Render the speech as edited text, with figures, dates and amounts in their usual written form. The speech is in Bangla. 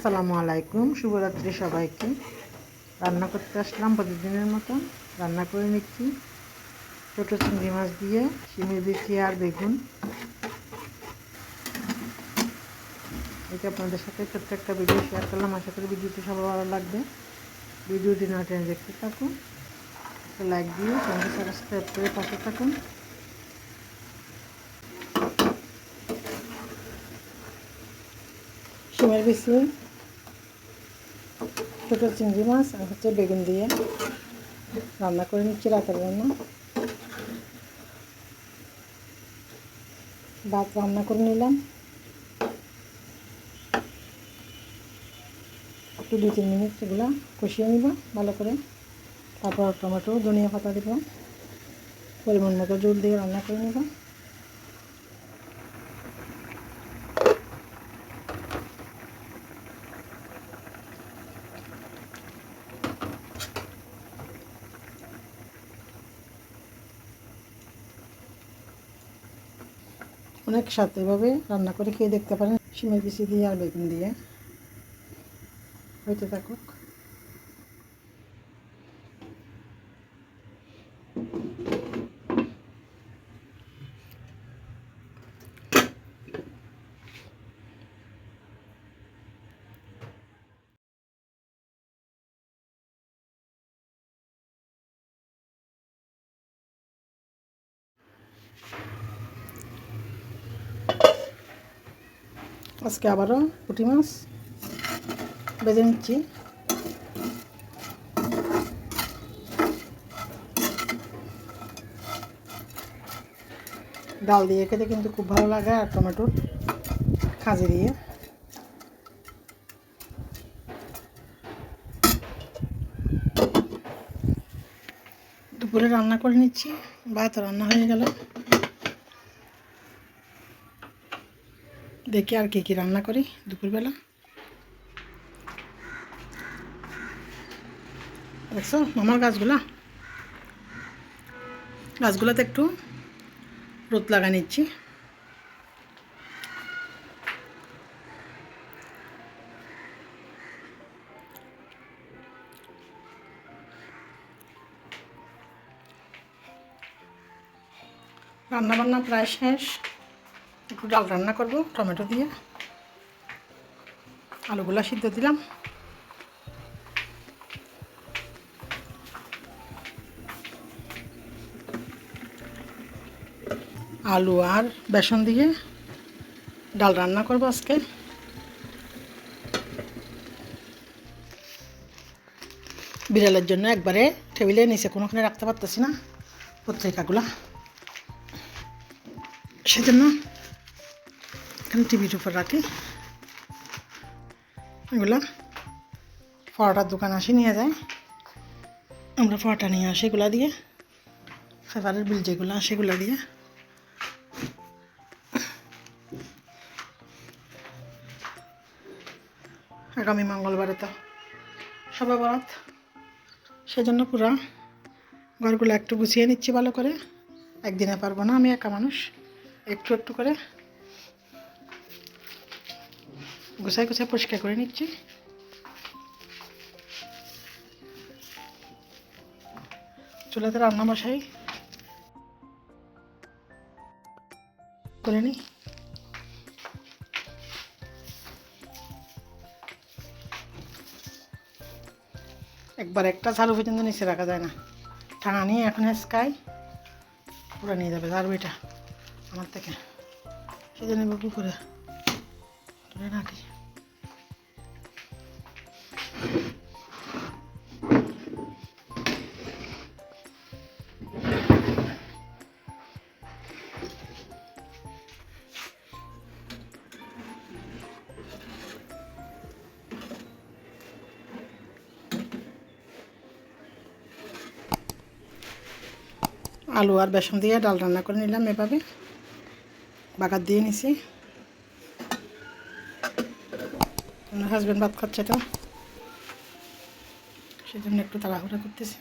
আসসালামু আলাইকুম, শুভরাত্রি সবাইকে। রান্না করতে আসলাম প্রতিদিনের মতো। রান্না করে নিচ্ছি ছোটো চিংড়ি মাছ দিয়ে শিমের বিচি আর বেগুন। এটা আপনাদের সাথে ছোট্ট একটা ভিডিও শেয়ার করলাম। আশা করি ভিডিওটি সবার ভালো লাগবে। ভিডিওটি না টেনে দেখতে থাকুন, একটা লাইক দিয়ে চ্যানেলটি সাবস্ক্রাইব করে পাশে থাকুন। শিমের বিচি, ছোটো চিংড়ি মাছ আর হচ্ছে বেগুন দিয়ে রান্না করে নিচ্ছি রাতের রান্না। ভাত রান্না করে নিলাম, একটু 2-3 মিনিট এগুলো কষিয়ে নিব ভালো করে। তারপর টমেটো ধনিয়া পাতা দিব, পরিমাণ মতো জল দিয়ে রান্না করে নেব। অনেক সাথে এভাবে রান্না করে খেয়ে দেখতে পারেন, শিমের বিচি দিয়ে আর বেগুন দিয়ে। হইতে থাকুক। আজকে আবারও পুঁটি মাছ ভেজে নিচ্ছি। ডাল দিয়ে খেতে কিন্তু খুব ভালো লাগে, আর টমেটোর খাজি দিয়ে। দুপুরে রান্না করে নিচ্ছি, ভাত রান্না হয়ে গেল। দেখি আর কি রান্না করি দুপুরবেলা। দেখছো আমার গাছগুলাতে একটু রোদ লাগা নিচ্ছি। রান্না বান্না প্রায় শেষ। একটু ডাল রান্না করব টমেটো দিয়ে। আলুগুলা সিদ্ধ দিলাম। আলু আর বেসন দিয়ে ডাল রান্না করব আজকে। বিড়ালের জন্য একবারে টেবিলের নিচে কোনোখানে রাখতে পারতেছি না পত্রিকাগুলো, সেজন্য এখানে টিভির উপর রাখি। এগুলো পরোটার দোকান আসি নিয়ে যায়, আমরা পরোটা নিয়ে আসি এগুলো দিয়ে। ফেভারেট বিল যেগুলো আসে এগুলো দিয়ে। আগামী মঙ্গলবারে তো সবে বরাত, সেজন্য পুরো ঘরগুলো একটু গুছিয়ে নিচ্ছি ভালো করে। একদিনে পারবো না, আমি একা মানুষ। একটু একটু করে গুছাই পরিষ্কার করে নিচ্ছি। চুলাতে রান্না বসাই করে নিই। একবার একটা ঝাড়ু পর্যন্ত নিচে রাখা যায় না, টানা নিয়ে এখন স্কাই পুরো নিয়ে যাবে ঝাড়ু এটা আমার থেকে। সেজন্য বাবু করে তুলে রাখি। আলু আর বেসন দিয়ে ডাল রান্না করে নিলাম এভাবে, বাগার দিয়ে নিছি। আমার হাজব্যান্ড ভাত খাচ্ছে তো, সেজন্য একটু তাড়াহুড়া করতেছি।